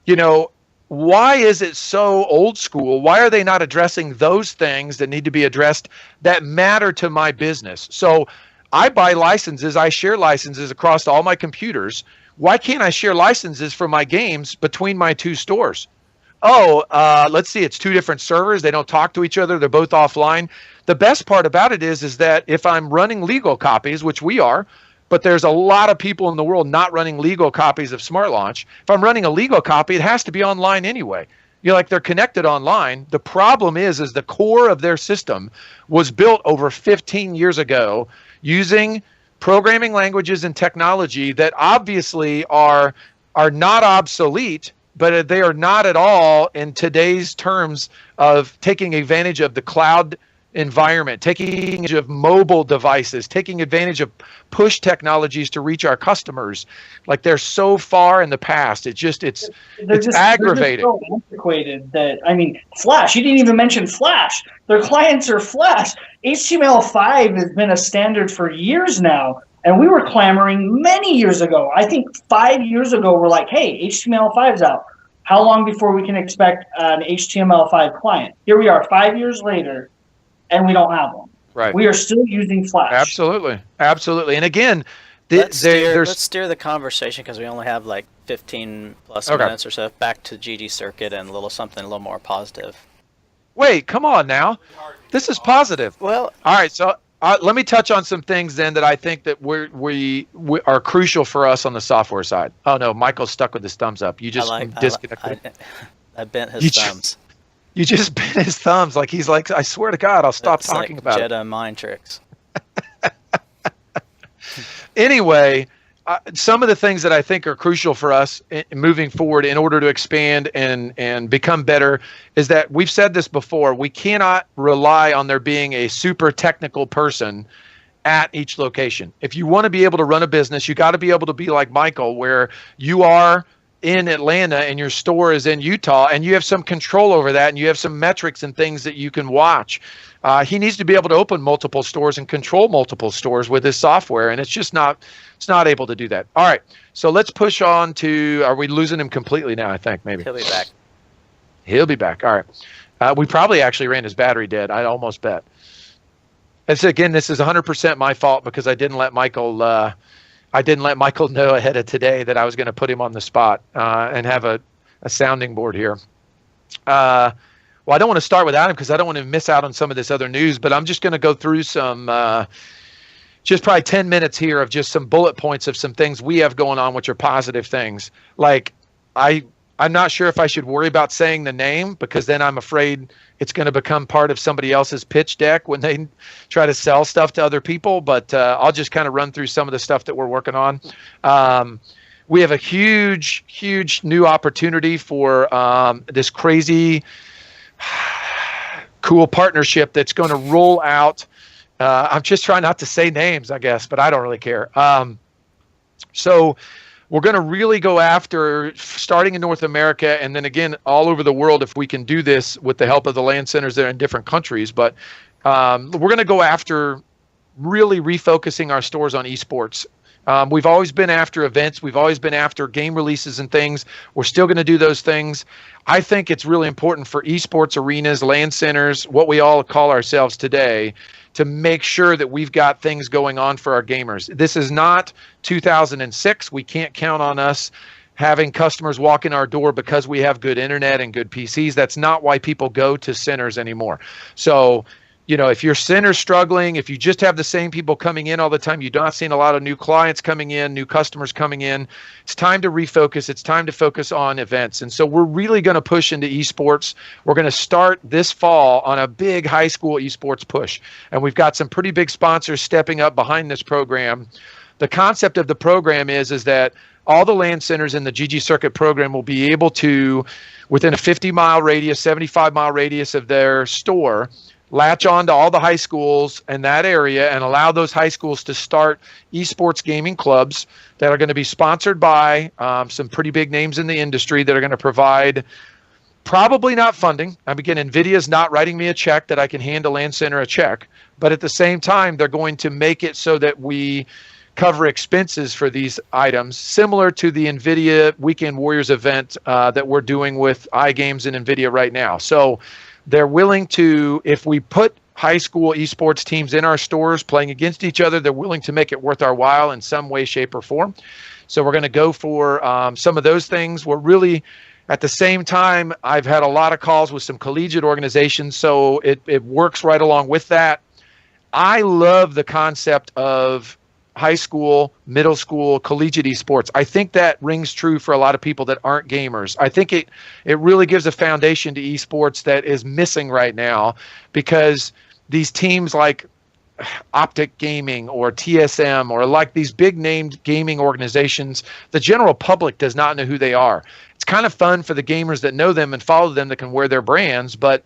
You know, why is it so old school? Why are they not addressing those things that need to be addressed that matter to my business? So I buy licenses, I share licenses across all my computers. Why can't I share licenses for my games between my two stores? Let's see, it's two different servers. They don't talk to each other. They're both offline. The best part about it is that if I'm running legal copies, which we are, but there's a lot of people in the world not running legal copies of SmartLaunch. If I'm running a legal copy, it has to be online anyway. You're like, they're connected online. The problem is the core of their system was built over 15 years ago using programming languages and technology that obviously are not obsolete, but they are not at all in today's terms of taking advantage of the cloud environment, taking advantage of mobile devices, taking advantage of push technologies to reach our customers. Like, they're so far in the past. It's aggravating. They're so antiquated that, I mean, Flash, you didn't even mention Flash. Their clients are Flash. HTML5 has been a standard for years now, and we were clamoring many years ago. I think 5 years ago, we're like, hey, HTML5's out. How long before we can expect an HTML5 client? Here we are 5 years later, and we don't have one. Right. We are still using Flash. Absolutely. And again, let's steer the conversation, because we only have like 15 plus minutes or so, back to ggCircuit and something a little more positive. Wait, come on now. This is positive. Well, all right. So let me touch on some things then that I think that we are crucial for us on the software side. Oh no, Michael's stuck with his thumbs up. You just disconnected. I bent his thumbs. You just bent his thumbs, like he's like, I swear to God, I'll stop talking about it. Jedi mind tricks. Anyway, some of the things that I think are crucial for us moving forward in order to expand and become better is that we've said this before. We cannot rely on there being a super technical person at each location. If you want to be able to run a business, you got to be able to be like Michael, where you are in Atlanta and your store is in Utah, and you have some control over that, and you have some metrics and things that you can watch. He needs to be able to open multiple stores and control multiple stores with his software, and it's not able to do that. All right, so let's push on to, are we losing him completely now? I think maybe. He'll be back. He'll be back. All right. We probably actually ran his battery dead. I almost bet. And so again, this is 100% my fault because I didn't let Michael know ahead of today that I was going to put him on the spot and have a sounding board here. Well, I don't want to start without him because I don't want to miss out on some of this other news, but I'm just going to go through some, just probably 10 minutes here of just some bullet points of some things we have going on, which are positive things. Like, I'm not sure if I should worry about saying the name because then I'm afraid it's going to become part of somebody else's pitch deck when they try to sell stuff to other people. But I'll just kind of run through some of the stuff that we're working on. We have a huge new opportunity for this crazy, cool partnership that's going to roll out. I'm just trying not to say names, I guess, but I don't really care. So we're going to really go after, starting in North America and then again all over the world if we can do this with the help of the LAN centers that are in different countries. But we're going to go after really refocusing our stores on esports. We've always been after events. We've always been after game releases and things. We're still going to do those things. I think it's really important for esports arenas, LAN centers, what we all call ourselves today, to make sure that we've got things going on for our gamers. This is not 2006. We can't count on us having customers walk in our door because we have good internet and good PCs. That's not why people go to centers anymore. So, if your center's struggling, if you just have the same people coming in all the time, you're not seeing a lot of new clients coming in, new customers coming in, it's time to refocus. It's time to focus on events. And so we're really going to push into esports. We're going to start this fall on a big high school esports push. And we've got some pretty big sponsors stepping up behind this program. The concept of the program is that all the LAN centers in the ggCircuit program will be able to, within a 50-mile radius, 75-mile radius of their store, latch on to all the high schools in that area and allow those high schools to start esports gaming clubs that are going to be sponsored by some pretty big names in the industry that are going to provide probably not funding. Again, NVIDIA's not writing me a check that I can hand a LAN center a check, but at the same time, they're going to make it so that we cover expenses for these items, similar to the NVIDIA Weekend Warriors event that we're doing with iGames and NVIDIA right now. So they're willing to, if we put high school esports teams in our stores playing against each other, they're willing to make it worth our while in some way, shape, or form. So we're going to go for some of those things. We're really, at the same time, I've had a lot of calls with some collegiate organizations, so it works right along with that. I love the concept of high school, middle school, collegiate esports. I think that rings true for a lot of people that aren't gamers. I think it really gives a foundation to esports that is missing right now, because these teams like Optic Gaming or TSM or like these big named gaming organizations, the general public does not know who they are. It's kind of fun for the gamers that know them and follow them that can wear their brands, but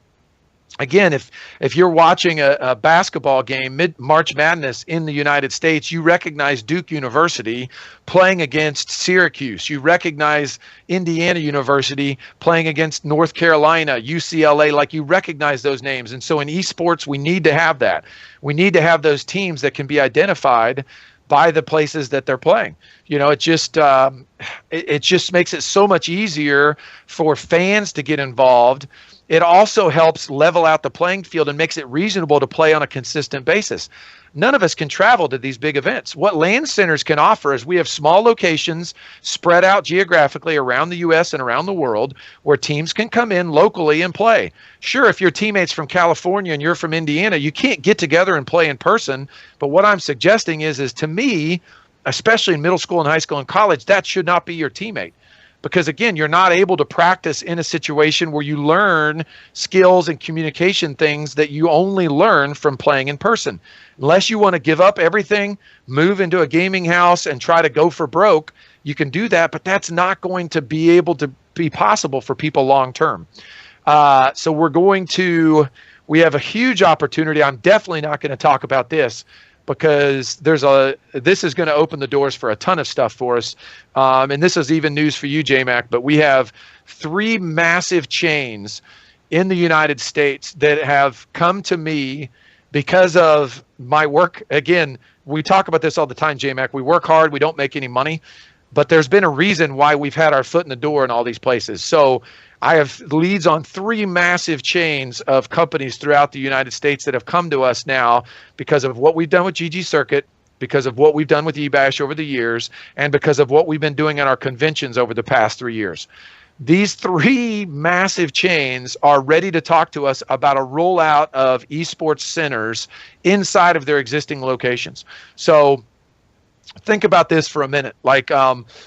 again, if you're watching a basketball game, March Madness in the United States, you recognize Duke University playing against Syracuse. You recognize Indiana University playing against North Carolina, UCLA, like you recognize those names. And so in esports, we need to have that. We need to have those teams that can be identified by the places that they're playing. It just makes it so much easier for fans to get involved. It also helps level out the playing field and makes it reasonable to play on a consistent basis. None of us can travel to these big events. What LAN centers can offer is we have small locations spread out geographically around the U.S. and around the world where teams can come in locally and play. Sure, if your teammate's from California and you're from Indiana, you can't get together and play in person. But what I'm suggesting is to me, especially in middle school and high school and college, that should not be your teammate. Because again, you're not able to practice in a situation where you learn skills and communication things that you only learn from playing in person. Unless you want to give up everything, move into a gaming house and try to go for broke, you can do that, but that's not going to be able to be possible for people long term. So we have a huge opportunity. I'm definitely not going to talk about this, because this is going to open the doors for a ton of stuff for us. And this is even news for you, JMac, but we have 3 massive chains in the United States that have come to me because of my work. Again, we talk about this all the time, JMac. We work hard. We don't make any money. But there's been a reason why we've had our foot in the door in all these places. So I have leads on 3 massive chains of companies throughout the United States that have come to us now because of what we've done with ggCircuit, because of what we've done with eBash over the years, and because of what we've been doing at our conventions over the past 3 years. These 3 massive chains are ready to talk to us about a rollout of esports centers inside of their existing locations. So think about this for a minute. Like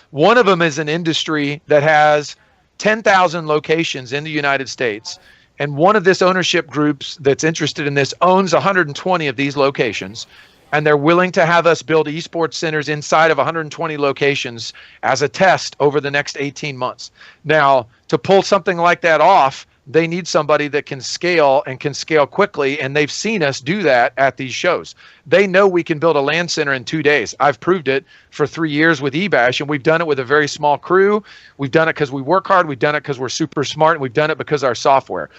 one of them is an industry that has 10,000 locations in the United States. And one of this ownership groups that's interested in this owns 120 of these locations. And they're willing to have us build esports centers inside of 120 locations as a test over the next 18 months. Now, to pull something like that off, they need somebody that can scale and can scale quickly, and they've seen us do that at these shows. They know we can build a LAN center in 2 days. I've proved it for 3 years with eBash, and we've done it with a very small crew. We've done it because we work hard. We've done it because we're super smart, and we've done it because our software.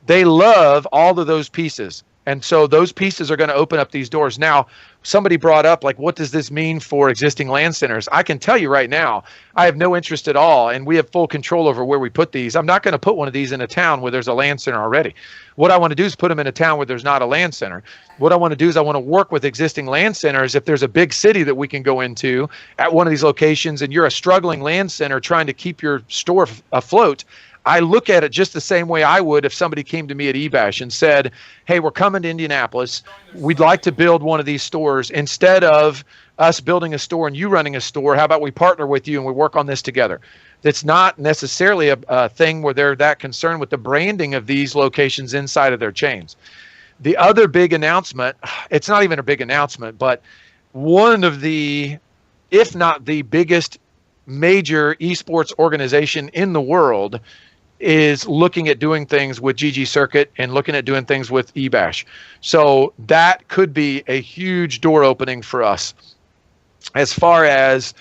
They love all of those pieces. And so those pieces are going to open up these doors. Now, somebody brought up, like, what does this mean for existing LAN centers? I can tell you right now, I have no interest at all, and we have full control over where we put these. I'm not going to put one of these in a town where there's a LAN center already. What I want to do is put them in a town where there's not a LAN center. What I want to do is I want to work with existing LAN centers. If there's a big city that we can go into at one of these locations and you're a struggling LAN center trying to keep your store afloat, I look at it just the same way I would if somebody came to me at eBash and said, hey, we're coming to Indianapolis. We'd like to build one of these stores. Instead of us building a store and you running a store, how about we partner with you and we work on this together? It's not necessarily a thing where they're that concerned with the branding of these locations inside of their chains. The other big announcement, it's not even a big announcement, but one of the, if not the biggest major esports organization in the world is looking at doing things with ggCircuit and looking at doing things with eBash. So that could be a huge door opening for us. As far as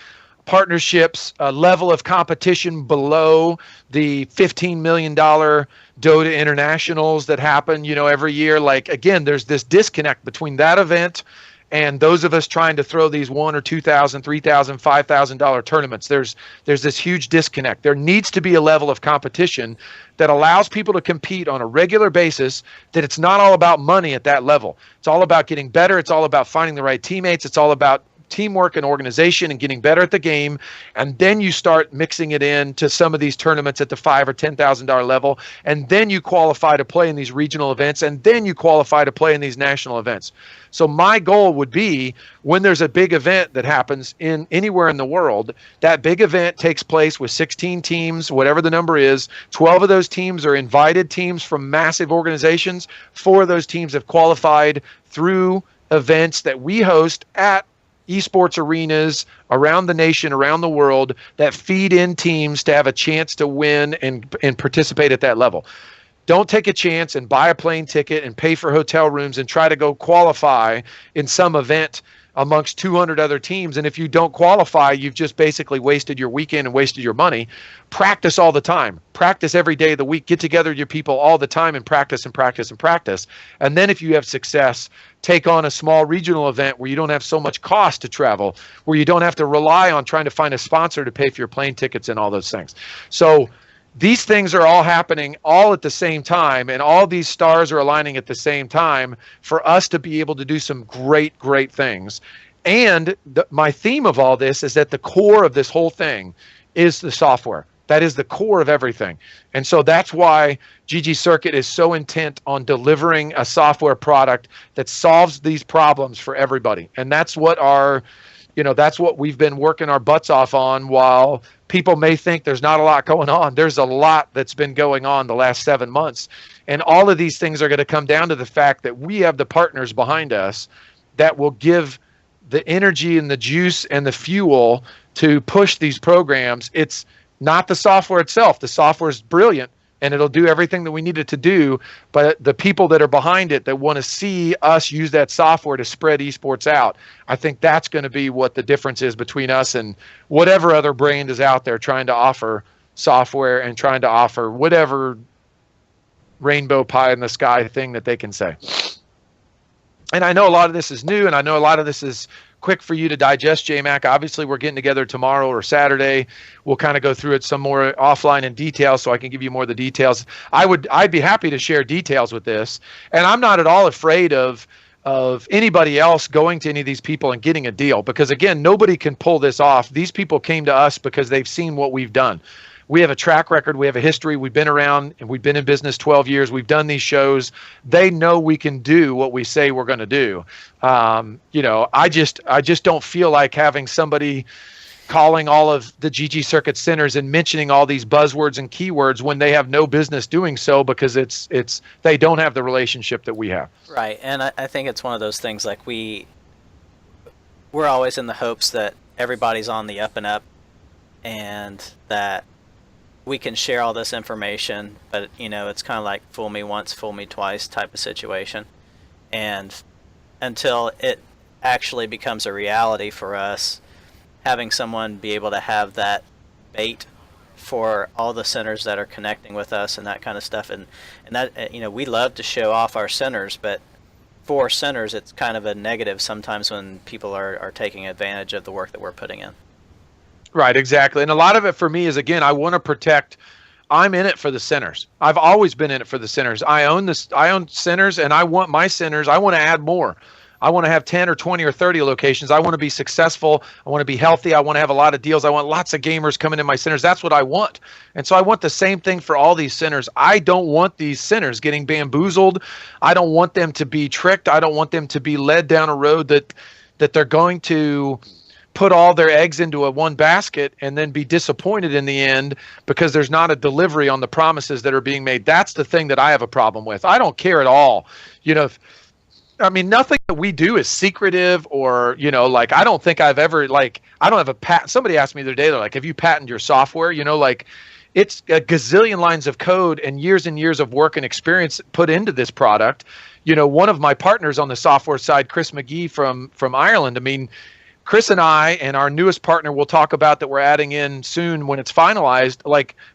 partnerships, a level of competition below the $15 million Dota Internationals that happen, every year. Like, again, there's this disconnect between that event and those of us trying to throw these $1,000 or $2,000, $3,000, $5,000 tournaments. There's this huge disconnect. There needs to be a level of competition that allows people to compete on a regular basis, that it's not all about money at that level. It's all about getting better. It's all about finding the right teammates. It's all about teamwork and organization and getting better at the game. And then you start mixing it in to some of these tournaments at the $5,000 or $10,000 level. And then you qualify to play in these regional events. And then you qualify to play in these national events. So my goal would be, when there's a big event that happens in anywhere in the world, that big event takes place with 16 teams, whatever the number is. 12 of those teams are invited teams from massive organizations. 4 of those teams have qualified through events that we host at esports arenas around the nation, around the world, that feed in teams to have a chance to win and participate at that level. Don't take a chance and buy a plane ticket and pay for hotel rooms and try to go qualify in some event amongst 200 other teams. And if you don't qualify, you've just basically wasted your weekend and wasted your money. Practice all the time. Practice every day of the week. Get together with your people all the time and practice and practice and practice. And then if you have success, take on a small regional event where you don't have so much cost to travel, where you don't have to rely on trying to find a sponsor to pay for your plane tickets and all those things. So these things are all happening all at the same time, and all these stars are aligning at the same time for us to be able to do some great, great things. And my theme of all this is that the core of this whole thing is the software. That is the core of everything. And so that's why ggCircuit is so intent on delivering a software product that solves these problems for everybody. And that's what that's what we've been working our butts off on. While people may think there's not a lot going on, there's a lot that's been going on the last 7 months. And all of these things are going to come down to the fact that we have the partners behind us that will give the energy and the juice and the fuel to push these programs. It's not the software itself. The software is brilliant and it'll do everything that we need it to do, but the people that are behind it that want to see us use that software to spread esports out, I think that's going to be what the difference is between us and whatever other brand is out there trying to offer software and trying to offer whatever rainbow pie in the sky thing that they can say. And I know a lot of this is new, and I know a lot of this is quick for you to digest, JMac. Obviously, we're getting together tomorrow or Saturday. We'll kind of go through it some more offline in detail, so I can give you more of the details. I'd be happy to share details with this, and I'm not at all afraid of anybody else going to any of these people and getting a deal, because again, nobody can pull this off. These people came to us because they've seen what we've done. We have a track record. We have a history. We've been around and we've been in business 12 years. We've done these shows. They know we can do what we say we're going to do. I just don't feel like having somebody calling all of the ggCircuit centers and mentioning all these buzzwords and keywords when they have no business doing so, because they don't have the relationship that we have. Right. And I think it's one of those things, like we're always in the hopes that everybody's on the up and up and that we can share all this information, but it's kind of like fool me once, fool me twice type of situation. And until it actually becomes a reality for us, having someone be able to have that bait for all the centers that are connecting with us and that kind of stuff, and that we love to show off our centers, but for centers, it's kind of a negative sometimes when people are taking advantage of the work that we're putting in. Right, exactly. And a lot of it for me is, again, I want to protect. I'm in it for the centers. I've always been in it for the centers. I own centers, and I want my centers. I want to add more. I want to have 10 or 20 or 30 locations. I want to be successful. I want to be healthy. I want to have a lot of deals. I want lots of gamers coming in my centers. That's what I want. And so I want the same thing for all these centers. I don't want these centers getting bamboozled. I don't want them to be tricked. I don't want them to be led down a road that they're going to put all their eggs into one basket and then be disappointed in the end because there's not a delivery on the promises that are being made. That's the thing that I have a problem with. I don't care at all. Nothing that we do is secretive or, I don't think I've ever, I don't have a patent. Somebody asked me the other day, they're like, have you patented your software? It's a gazillion lines of code and years of work and experience put into this product. One of my partners on the software side, Chris McGee from Ireland, Chris and I and our newest partner we'll talk about that we're adding in soon when it's finalized,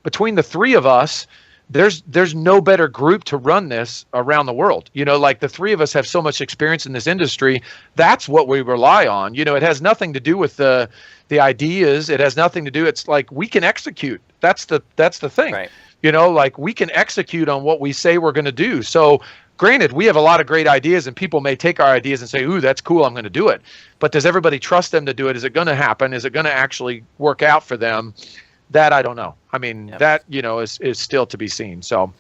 between the three of us, there's no better group to run this around the world. The three of us have so much experience in this industry. That's what we rely on. It has nothing to do with the ideas. It has nothing to do. It's like we can execute. That's the thing. Right. We can execute on what we say we're going to do. So granted, we have a lot of great ideas and people may take our ideas and say, ooh, that's cool, I'm going to do it. But does everybody trust them to do it? Is it going to happen? Is it going to actually work out for them? That I don't know. Yep. That, is still to be seen. So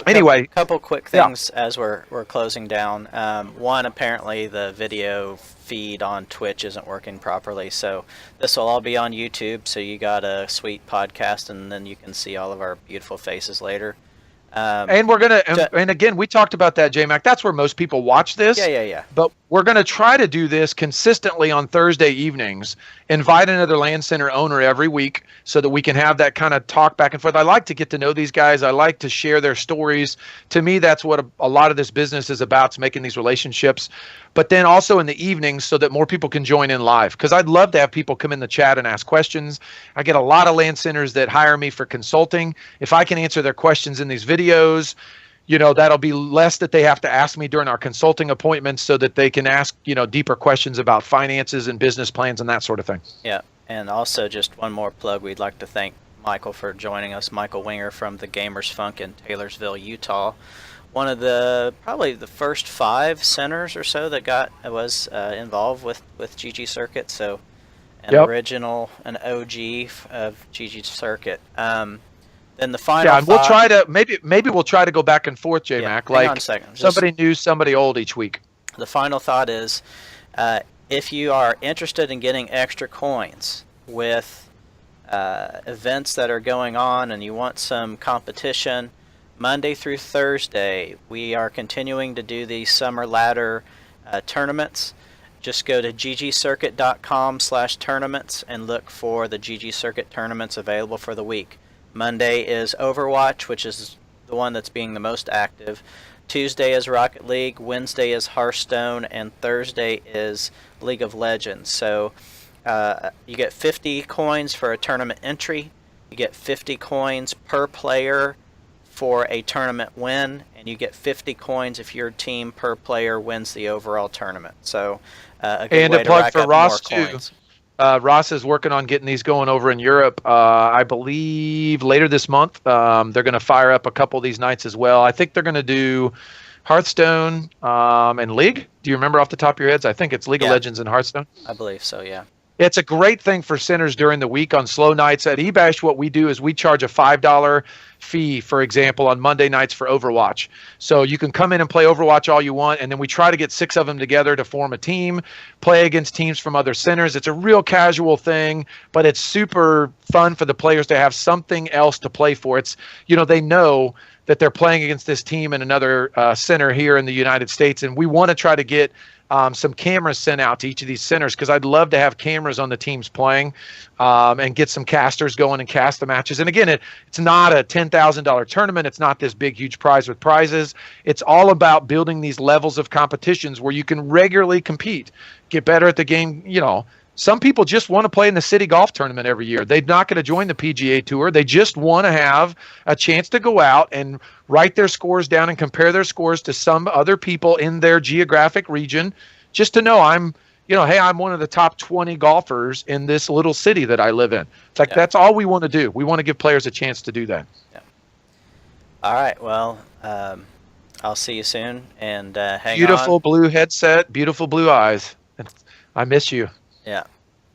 anyway, couple quick things as we're closing down. One, apparently the video feed on Twitch isn't working properly. So this will all be on YouTube. So you got a sweet podcast and then you can see all of our beautiful faces later. And we're going to, and again, we talked about that, J-Mac. That's where most people watch this. Yeah. But we're going to try to do this consistently on Thursday evenings, invite another LAN Center owner every week so that we can have that kind of talk back and forth. I like to get to know these guys. I like to share their stories. To me, that's what a lot of this business is about, is making these relationships. But then also in the evenings so that more people can join in live. Because I'd love to have people come in the chat and ask questions. I get a lot of LAN Centers that hire me for consulting. If I can answer their questions in these videos, that'll be less that they have to ask me during our consulting appointments so that they can ask, deeper questions about finances and business plans and that sort of thing. Yeah. And also just one more plug. We'd like to thank Michael for joining us. Michael Winger from the Gamerz Funk in Taylorsville, Utah. One of probably the first 5 centers or so that was involved with ggCircuit. So an original, an OG of ggCircuit. Then the final. Yeah, and we'll try to maybe we'll try to go back and forth, J-Mac. Hang on a second. Somebody new, somebody old each week. The final thought is, if you are interested in getting extra coins with events that are going on and you want some competition, Monday through Thursday, we are continuing to do these summer ladder tournaments. Just go to ggcircuit.com/tournaments and look for the ggCircuit tournaments available for the week. Monday is Overwatch, which is the one that's being the most active. Tuesday is Rocket League, Wednesday is Hearthstone, and Thursday is League of Legends. So you get 50 coins for a tournament entry. You get 50 coins per player for a tournament win, and you get 50 coins if your team per player wins the overall tournament. So a good way to rack up more coins. Ross is working on getting these going over in Europe. I believe later this month. They're going to fire up a couple of these nights as well. I think they're going to do Hearthstone and League. Do you remember off the top of your heads? I think it's League of Legends and Hearthstone. I believe so, yeah. It's a great thing for centers during the week on slow nights. At eBash, what we do is we charge a $5 fee, for example, on Monday nights for Overwatch. So you can come in and play Overwatch all you want, and then we try to get 6 of them together to form a team, play against teams from other centers. It's a real casual thing, but it's super fun for the players to have something else to play for. It's, they know that they're playing against this team in another center here in the United States, and we want to try to get some cameras sent out to each of these centers because I'd love to have cameras on the teams playing and get some casters going and cast the matches. And again, it's not a $10,000 tournament. It's not this big, huge prize with prizes. It's all about building these levels of competitions where you can regularly compete, get better at the game, Some people just want to play in the city golf tournament every year. They're not going to join the PGA Tour. They just want to have a chance to go out and write their scores down and compare their scores to some other people in their geographic region, just to know hey, I'm one of the top 20 golfers in this little city that I live in. It's like, that's all we want to do. We want to give players a chance to do that. Yeah. All right. Well, I'll see you soon, and hang Beautiful on. blue headset, beautiful blue eyes. I miss you. Yeah.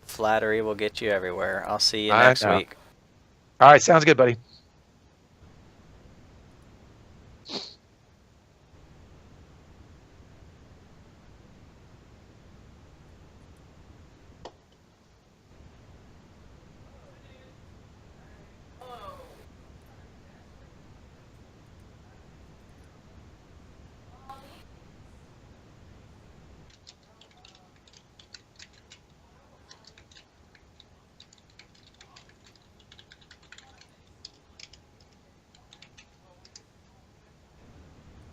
Flattery will get you everywhere. I'll see you I next know. week. All right. Sounds good, buddy.